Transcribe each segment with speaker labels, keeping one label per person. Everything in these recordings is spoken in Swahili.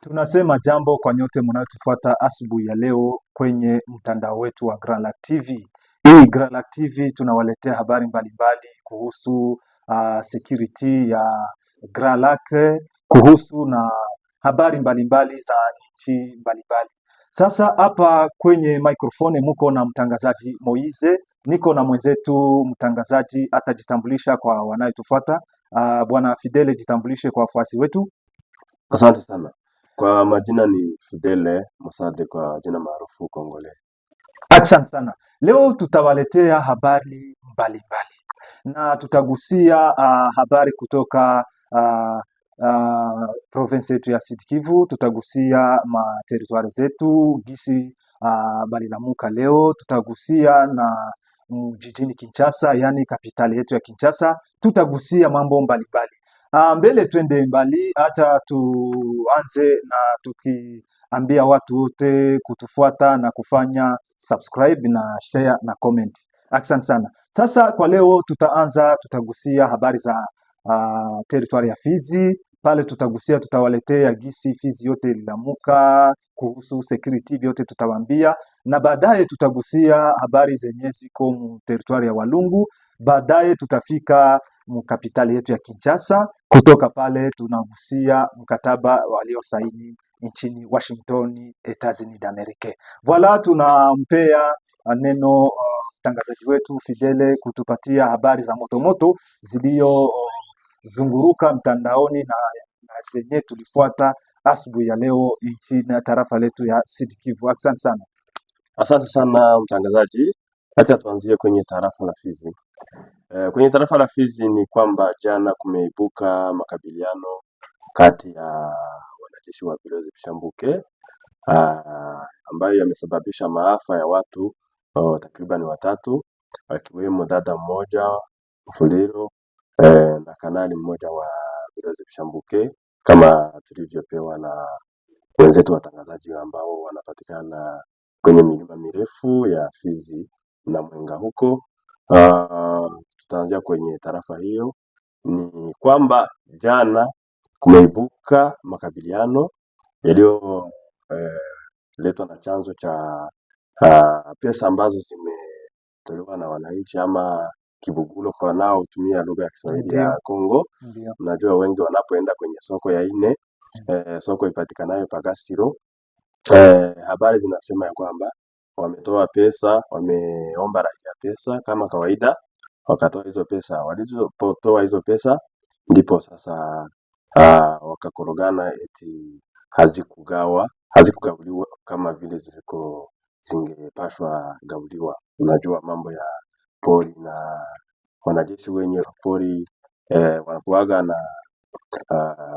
Speaker 1: Tunasema jambo kwa nyote mnayotufuata asubuhi ya leo kwenye mtandao wetu wa Grand TV. Hii Grand TV tunawaletea habari mbalimbali kuhusu security ya Grand, kuhusu na habari mbalimbali za nchi mbalimbali. Sasa hapa kwenye microphone muko na mtangazaji Moize, niko na mwenzetu mtangazaji atajitambulisha kwa wanayotufuata. Bwana Fidele, jitambulishe kwa wafuasi wetu.
Speaker 2: Asante sana. Kwa majina ni Fidele Musade, kwa jina maarufu Kongole.
Speaker 1: Asante sana. Leo tutawaletea habari mbalimbali na tutagusia habari kutoka province yetu ya Sud Kivu. Tutagusia territoire zetu gisi balilamuka leo. Tutagusia na jijini Kinshasa, yani kapitali yetu ya Kinshasa. Tutagusia mambo mbalimbali. Mbele twende mbali, acha tuanze na tukiambia watu wote kutufuata na kufanya subscribe na share na comment. Asante sana. Sasa kwa leo tutagusia habari za territoire ya Fizi. Pale tutawaletea gisi Fizi yote ililamuka, kuhusu security yote tutawaambia, na baadaye tutagusia habari zenye ziko mu territoire ya Walungu. Baadaye tutafika mkapitali yetu ya Kinshasa. Kutoka pale tunagusia mkataba waliosaini nchini Washington, Etats-Unis d'Amerique. Voilà, tunampea neno mtangazaji wetu Fidele kutupatia habari za moto zilizozunguruka mtandaoni na zenye tulifuata asubuhi ya leo nchini tarafa letu ya Sud Kivu. Asante sana.
Speaker 2: Asante sana mtangazaji. Acha tuanzie kwenye tarafa la Fizi. Kwenye tarafa la Fizi ni kwamba jana kumeibuka makabiliano kati ya wanajeshi wa Bilozi Bishambuke ambayo yamesababisha maafa ya watu takriban watatu, akiwemo dada mmoja Mfuliro na kanali mmoja wa Bilozi Bishambuke, kama tulivyopewa na wenzetu watangazaji ambao wanapatikana kwenye milima mirefu ya Fizi na Mwenga huko. Tutaanzia kwenye tarafa hiyo. Ni kwamba jana kumeibuka makabiliano yaliyo letwa na chanzo cha pesa ambazo zimetolewa na wananchi ama kibugulo kwa nao hutumia lugha ya Kiswahili ya Kongo. Unajua wengi wanapoenda kwenye soko ya ine soko ipatikanayo Pagasiro, habari zinasema ya kwamba wametoa pesa, wameomba raia pesa kama kawaida, wakatoa hizo pesa. Walizotoa hizo pesa ndipo sasa wakakorogana eti hazikugabuliwa kama vile zingepashwa gabuliwa. Unajua mambo ya pori na wanajeshi wenye pori wanakuaga na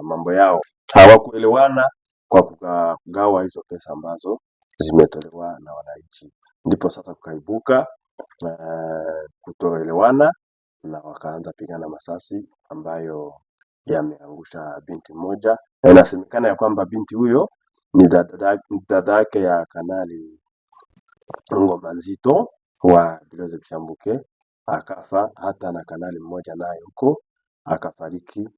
Speaker 2: mambo yao, hawakuelewana kwa kugawa hizo pesa ambazo zimetolewa na wananchi. Ndipo sasa kukaibuka kutoelewana na wakaanza pigana masasi ambayo yameangusha binti moja. Inasemekana ya kwamba binti huyo ni dadake ya kanali Ngoma Nzito wa Bilozi Bishambuke, akafa. Hata na kanali mmoja naye huko akafariki,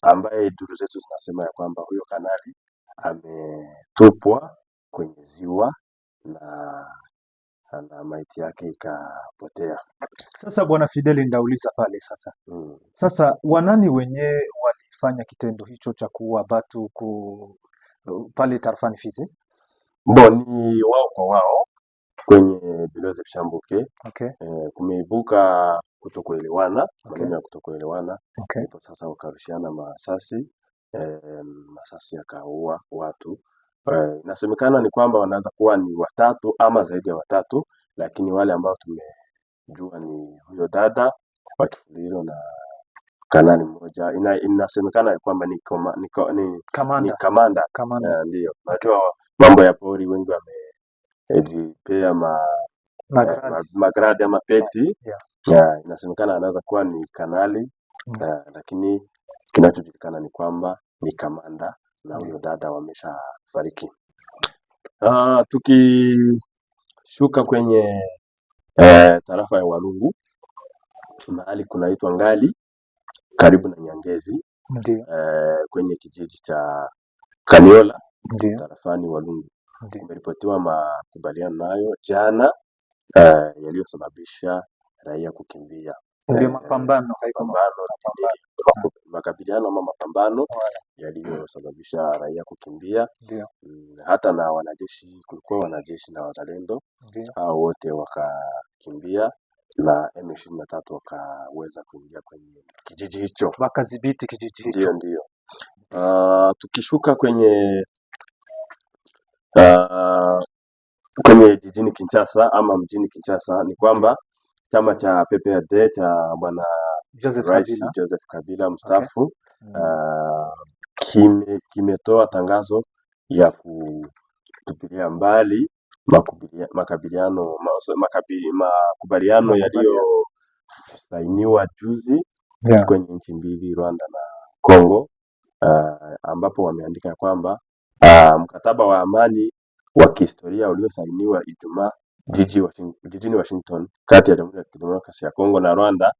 Speaker 2: ambaye duru zetu zinasema ya kwamba huyo kanali ametupwa kwenye ziwa na maiti yake ikapotea.
Speaker 1: Sasa bwana Fidele, ndauliza pale sasa. Sasa wanani wenye walifanya kitendo hicho cha kuua watu pale tarafani Fizi?
Speaker 2: Ni wao kwa wao kwenye Bilozi Bishambuke.
Speaker 1: Okay.
Speaker 2: Kumeibuka kutokuelewana, maneno ya kutokuelewana. Ndipo sasa wakarushiana masasi, masasi yakaua watu. Inasemekana ni kwamba wanaweza kuwa ni watatu ama zaidi ya watatu, lakini wale ambao tumejua ni huyo dada wa Kifuliro na kanali mmoja. Inasemekana ya kwamba ni kamanda. Ndio. Najua mambo ya pori wengi wamejipea magradi ama peti. Inasemekana anaweza kuwa ni kanali, lakini kinachojulikana ni kwamba ni kamanda na huyo dada wameshafariki. Tukishuka kwenye tarafa ya Walungu, mahali kunaitwa Ngali karibu na Nyangezi, kwenye kijiji cha Kaniola
Speaker 1: Ndio.
Speaker 2: tarafani Walungu
Speaker 1: Ndio.
Speaker 2: kumeripotiwa makubaliano nayo jana yaliyosababisha raia kukimbia.
Speaker 1: Ndio mapambano, haiko
Speaker 2: Makabiliano ama mapambano
Speaker 1: Wala.
Speaker 2: yaliyosababisha raia kukimbia.
Speaker 1: Ndio.
Speaker 2: Hata na wanajeshi, kulikuwa wanajeshi na wazalendo,
Speaker 1: Ndio.
Speaker 2: hao wote wakakimbia na M23 wakaweza kuingia kwenye kijiji hicho,
Speaker 1: Wakadhibiti kijiji hicho.
Speaker 2: ndio. Tukishuka kwenye jijini Kinshasa ama mjini Kinshasa ni kwamba chama cha PPRD cha bwana Rais Joseph Kabila mstaafu kimetoa tangazo ya kutupilia mbali makubaliano yaliyosainiwa juzi kwenye nchi mbili, Rwanda na Kongo, ambapo wameandika kwamba mkataba wa amani wa kihistoria uliosainiwa Ijumaa jijini Washington kati ya Jamhuri ya Kidemokrasia ya Kongo na Rwanda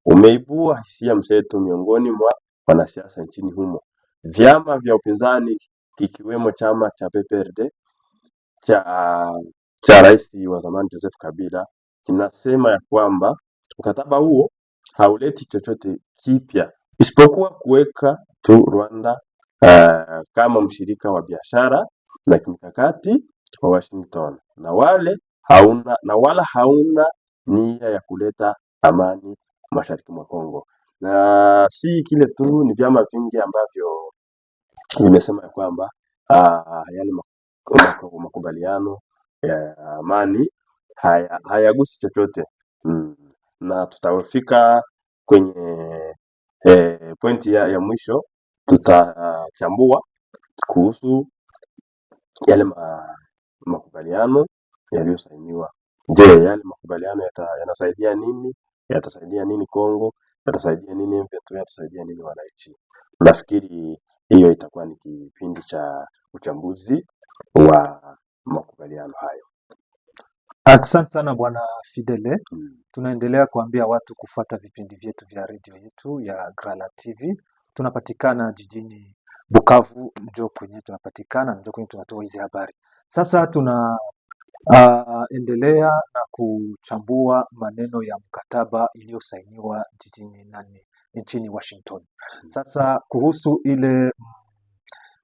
Speaker 2: umeibua hisia mseto miongoni mwa wanasiasa nchini humo. Vyama vya upinzani kikiwemo chama cha PPRD cha rais wa zamani Joseph Kabila kinasema ya kwamba mkataba huo hauleti chochote kipya isipokuwa kuweka tu Rwanda kama mshirika wa biashara na kimkakati wa Washington na wala hauna nia ya kuleta amani mashariki mwa Kongo. Na si kile tu, ni vyama vingi ambavyo vimesema ya kwamba yale makubaliano ya amani hayagusi chochote. Na tutafika kwenye pointi ya mwisho, tutachambua kuhusu yale makubaliano yaliyosainiwa. Je, yale makubaliano yanasaidia nini? Yatasaidia nini Kongo? Yatasaidia nini M23? Yatasaidia nini wananchi? Nafikiri hiyo itakuwa ni kipindi cha uchambuzi wa makubaliano hayo.
Speaker 1: Asante sana Bwana Fidele. Tunaendelea kuambia watu kufuata vipindi vyetu vya redio yetu ya Grala TV. Tunapatikana jijini Bukavu, ndio kwenye tunapatikana, ndio kwenye tunatoa hizi habari. Sasa tunaendelea na kuchambua maneno ya mkataba iliyosainiwa nchini Washington. Sasa kuhusu ile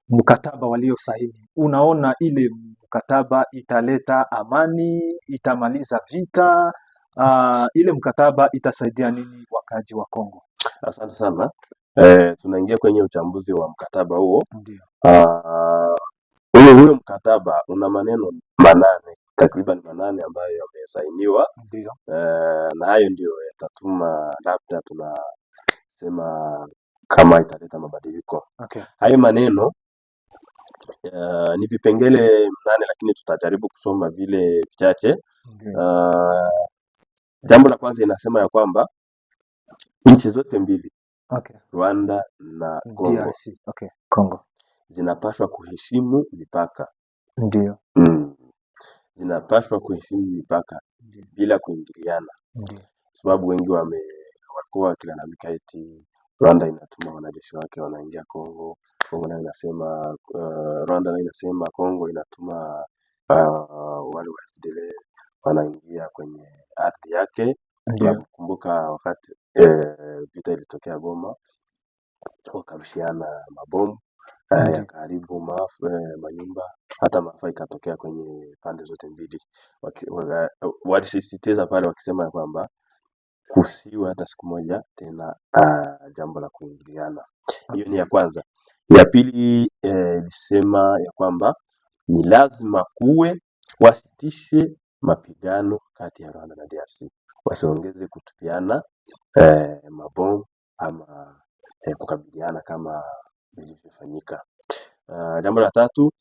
Speaker 1: mkataba waliosaini, unaona ile mkataba italeta amani, itamaliza vita? Ile mkataba itasaidia nini wakaji wa Kongo?
Speaker 2: Asante sana. Tunaingia kwenye uchambuzi wa mkataba huo.
Speaker 1: Ndio.
Speaker 2: Huyo mkataba una maneno takriban manane ambayo yamesainiwa.
Speaker 1: Ndio.
Speaker 2: Na hayo ndio yatatuma labda tunasema kama italeta mabadiliko.
Speaker 1: Okay.
Speaker 2: Hayo maneno ni vipengele 8, lakini tutajaribu kusoma vile vichache. Jambo la kwanza inasema ya kwamba nchi zote mbili, Rwanda na Kongo,
Speaker 1: DRC, Kongo,
Speaker 2: zinapaswa kuheshimu mipaka.
Speaker 1: Ndio.
Speaker 2: Zinapaswa kuheshimu mipaka bila kuingiliana.
Speaker 1: Ndio.
Speaker 2: Sababu wengi walikuwa wakilalamika eti Rwanda inatuma wanajeshi wake wanaingia Kongo. Kongo nayo inasema Rwanda nayo inasema Kongo inatuma wale wa FDLR wanaingia kwenye ardhi yake. Nakumbuka wakati vita ilitokea Goma, wakarushiana mabomu yakaharibu manyumba, hata maafa ikatokea kwenye pande zote mbili. Walisisitiza pale wakisema ya kwamba kusiwe hata siku moja tena jambo la kuingiliana. Hiyo ni ya kwanza. Ya pili ilisema ya kwamba ni lazima wasitishe mapigano kati ya Rwanda na DRC, wasiongeze kutupiana mabomu ama kukabiliana kama vilivyofanyika. Jambo la tatu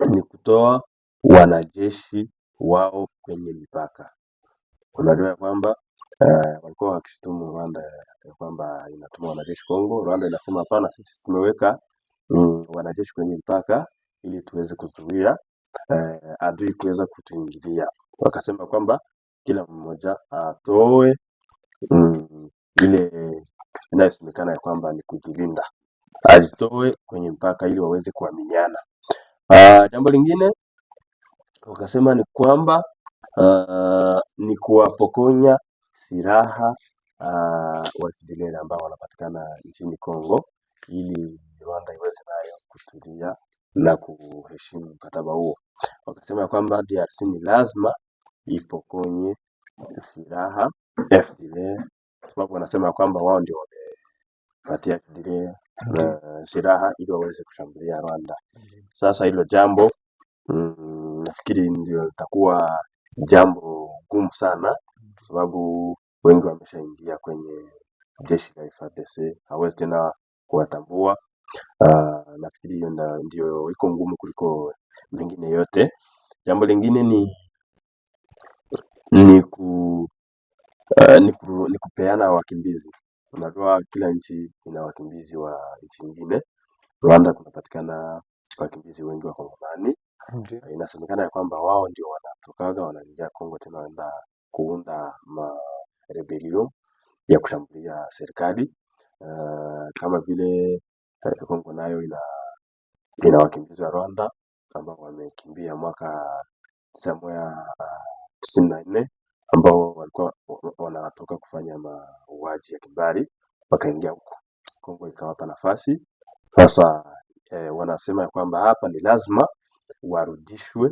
Speaker 2: ni kutoa wanajeshi wao kwenye mipaka. Unajua ya kwamba walikuwa wakishutumu Rwanda ya kwamba inatuma wanajeshi Kongo. Rwanda inasema hapana, sisi tumeweka wanajeshi kwenye mipaka ili tuweze kuzuia adui kuweza kutuingilia. Wakasema kwamba kila mmoja atoe ile inayosemekana ya kwamba ni kujilinda. azitoe kwenye mpaka ili waweze kuaminiana. Jambo lingine wakasema ni kwamba ni kuwapokonya silaha wa FDLR ambao wanapatikana nchini Kongo ili Rwanda iweze nayo kutulia na kuheshimu mkataba huo. Wakasema ya kwamba DRC ni lazima ipokonye silaha FDLR, kwa sababu wanasema ya kwamba wao ndio wamepatia FDLR silaha ili waweze kushambulia Rwanda. Sasa hilo jambo nafikiri ndio litakuwa jambo gumu sana, kwa sababu wengi wameshaingia kwenye jeshi la FARDC, hawezi tena kuwatambua. Nafikiri hiyo ndio iko ngumu kuliko mengine yote. Jambo lingine ni kupeana wakimbizi. Unajua kila nchi ina wakimbizi wa nchi nyingine. Rwanda kunapatikana wakimbizi wengi wa Kongomani. Inasemekana ya kwamba wao ndio wanatokaga wanaingia Kongo tena wanaenda kuunda rebellion ya kushambulia serikali. Kama vile Kongo nayo ina wakimbizi wa Rwanda ambao wamekimbia mwaka 1994 ambao walikuwa wanatoka kufanya mauaji ya kimbari, wakaingia huko. Kongo ikawapa nafasi. Sasa wanasema ya kwamba hapa ni lazima warudishwe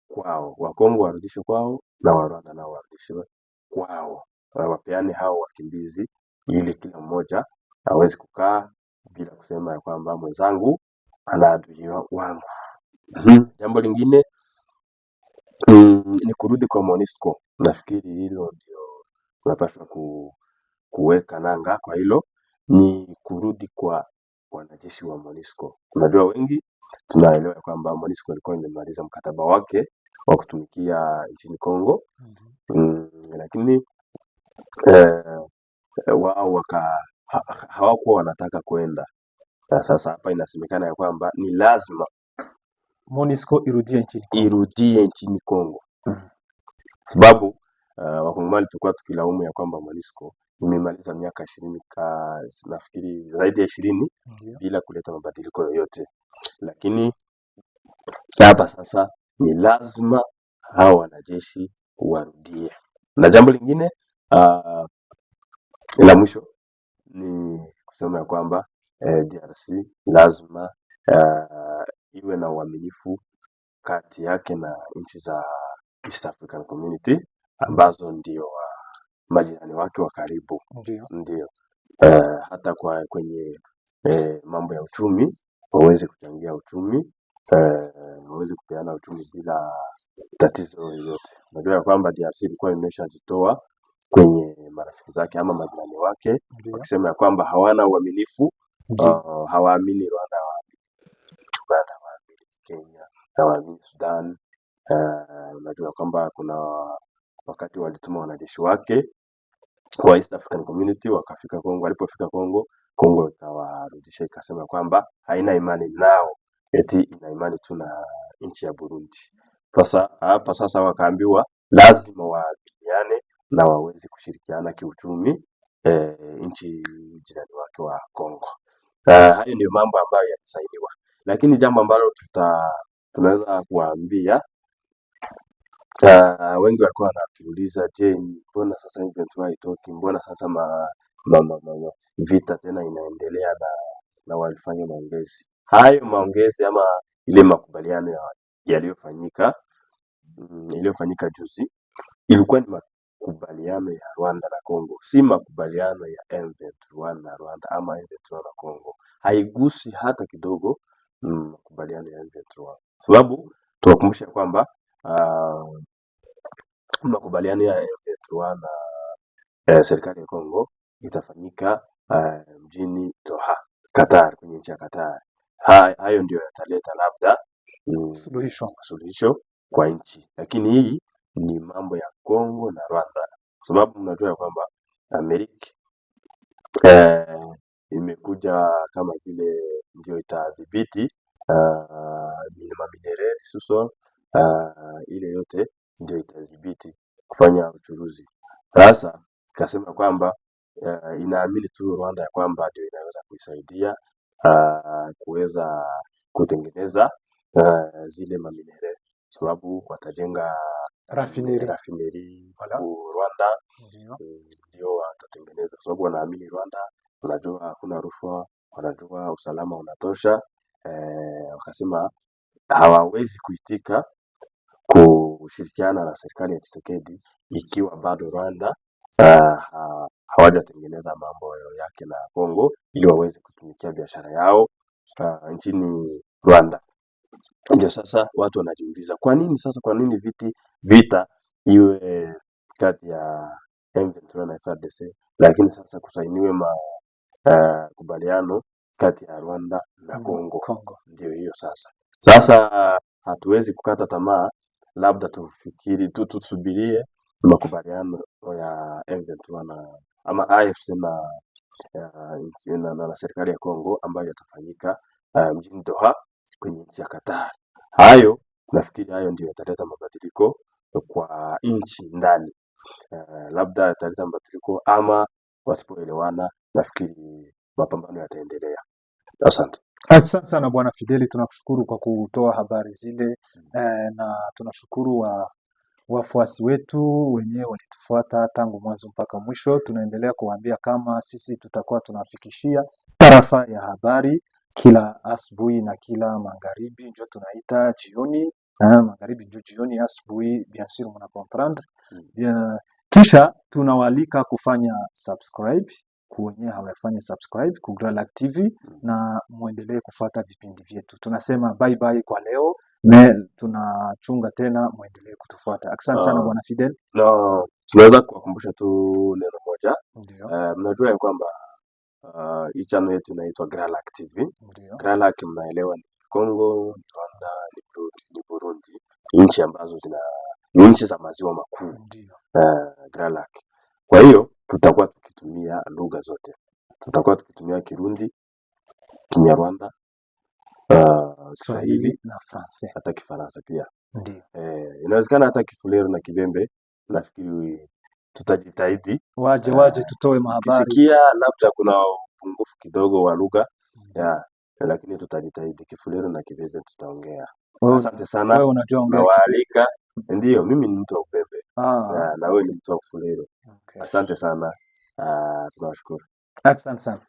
Speaker 2: kwao, Wakongo warudishwe kwao na Warwanda nao warudishwe kwao, wapeane hao wakimbizi ili kila mmoja aweze kukaa bila kusema ya kwamba mwenzangu anaadhibiwa wangu. Jambo lingine ni kurudi kwa MONUSCO. Nafikiri hilo ndio tunapaswa kuweka nanga kwa hilo, ni kurudi kwa wanajeshi wa MONUSCO. Unajua wengi tunaelewa kwamba MONUSCO ilikuwa imemaliza mkataba wake wa kutumikia nchini Kongo. Lakini wao hawakuwa wanataka kwenda. Sasa hapa inasemekana ya kwamba ni lazima
Speaker 1: MONUSCO
Speaker 2: irudie nchini Kongo. Sababu wakongomani tulikuwa tukilaumu ya kwamba MONUSCO imemaliza miaka 20 nafikiri zaidi ya 20 bila kuleta mabadiliko yoyote. Lakini hapa sasa ni lazima hao wanajeshi warudie. Na jambo lingine la mwisho ni kusema ya kwamba DRC lazima iwe na uaminifu kati yake na nchi za East African Community ambazo ndio majirani wake wa karibu. Ndio. Hata kwenye mambo ya uchumi waweze kuchangia uchumi, waweze kupeana uchumi bila tatizo yoyote. Unajua ya kwamba DRC ilikuwa imeshajitoa kwenye marafiki zake ama majirani wake, wakisema ya kwamba hawana uaminifu, hawaamini Rwanda, hawaamini Uganda, hawaamini Kenya, hawaamini Sudan. Unajua kwamba kuna wakati walituma wanajeshi wake wa East African Community wakafika Kongo. Walipofika Kongo, Kongo ikawarudisha, ikasema kwamba haina imani nao, eti ina imani tu na nchi ya Burundi. Sasa hapa sasa wakaambiwa lazima waaminiane na waweze kushirikiana kiuchumi nchi jirani wake wa Kongo. Hayo ndio mambo ambayo yamesainiwa, lakini jambo ambalo tunaweza kuwaambia wengi walikuwa wanatuuliza, je, mbona sasa M23 haitoki? Mbona sasa vita tena inaendelea na walifanya maongezi? Hayo maongezi ama ile makubaliano iliyofanyika juzi ilikuwa ni makubaliano ya Rwanda na Kongo, si makubaliano ya M23 na Rwanda ama M23 na Kongo. Haigusi hata kidogo makubaliano ya M23, sababu tuwakumbusha kwamba makubaliano ya M23 na serikali ya Kongo itafanyika mjini Doha, Qatar, kwenye nchi ya Qatar. Hayo ndio yataleta labda suluhisho kwa nchi, lakini hii ni mambo ya Kongo na Rwanda, sababu mnajua kwamba Amerika imekuja kama vile ndio itadhibiti mineral resources, ile yote ndio itadhibiti kufanya uchuruzi. Sasa ikasema kwamba inaamini tu Rwanda ya kwamba ndio inaweza kuisaidia kuweza kutengeneza zile maminere, sababu watajenga rafineri ku Rwanda, ndio watatengeneza, sababu wanaamini Rwanda, wanajua hakuna rushwa, wanajua usalama unatosha. Wakasema hawawezi kuitika kushirikiana na serikali ya Tshisekedi ikiwa bado Rwanda hawajatengeneza mambo yake na Kongo ili waweze kutumikia biashara yao nchini Rwanda. Ndio sasa watu wanajiuliza kwa nini vita iwe kati ya M23 na FARDC, lakini sasa kusainiwe makubaliano kati ya Rwanda na Kongo. Ndio hiyo sasa hatuwezi kukata tamaa, labda tusubirie makubaliano ya M23 na ama AFC na serikali ya Kongo ambayo yatafanyika mjini Doha kwenye nchi ya Qatar. Nafikiri hayo ndio yataleta mabadiliko kwa nchi ndani. Labda yataleta mabadiliko, ama wasipoelewana, nafikiri mapambano yataendelea. Asante.
Speaker 1: Asante sana Bwana Fideli, tunakushukuru kwa kutoa habari zile na tunashukuru wafuasi wetu wenyewe walitufuata tangu mwanzo mpaka mwisho. Tunaendelea kuwaambia kama sisi tutakuwa tunafikishia taarifa ya habari kila asubuhi na kila magharibi, ndio tunaita jioni. Magharibi ndio jioni, asubuhi bien sûr mna comprendre. Kisha tunawalika kufanya subscribe wenyewe hawafanya subscribe ku Gralac TV na muendelee kufuata vipindi vyetu. Tunasema bye bye kwa leo, na tunachunga tena muendelee kutufuata. Asante sana Bwana Fidel.
Speaker 2: Tunaweza kuwakumbusha tu neno moja.
Speaker 1: Ndio.
Speaker 2: Mnajua ya kwamba hii channel yetu inaitwa Gralac TV.
Speaker 1: Ndio.
Speaker 2: Gralac mnaelewa ni Kongo, ni Rwanda, ni Burundi, nchi ambazo ni nchi za maziwa makuu.
Speaker 1: Ndio.
Speaker 2: Gralac. Kwa hiyo tutakuwa tukitumia lugha zote. Tutakuwa tukitumia Kirundi, Kinyarwanda, Swahili
Speaker 1: na Francais,
Speaker 2: hata Kifaransa pia.
Speaker 1: Ndio.
Speaker 2: Inawezekana hata Kifulero na Kibembe. Nafikiri tutajitahidi
Speaker 1: waje tutoe mahabari.
Speaker 2: Kisikia labda kuna upungufu kidogo wa lugha lakini tutajitahidi. Kifulero na Kibembe tutaongea. Asante sana.
Speaker 1: Wewe unajua
Speaker 2: tunawaalika. Ndio, mimi ni mtu wa Ubembe. Na wewe ni mtu wa Kifulero. Okay. Asante sana. Tunawashukuru.
Speaker 1: Asante sana.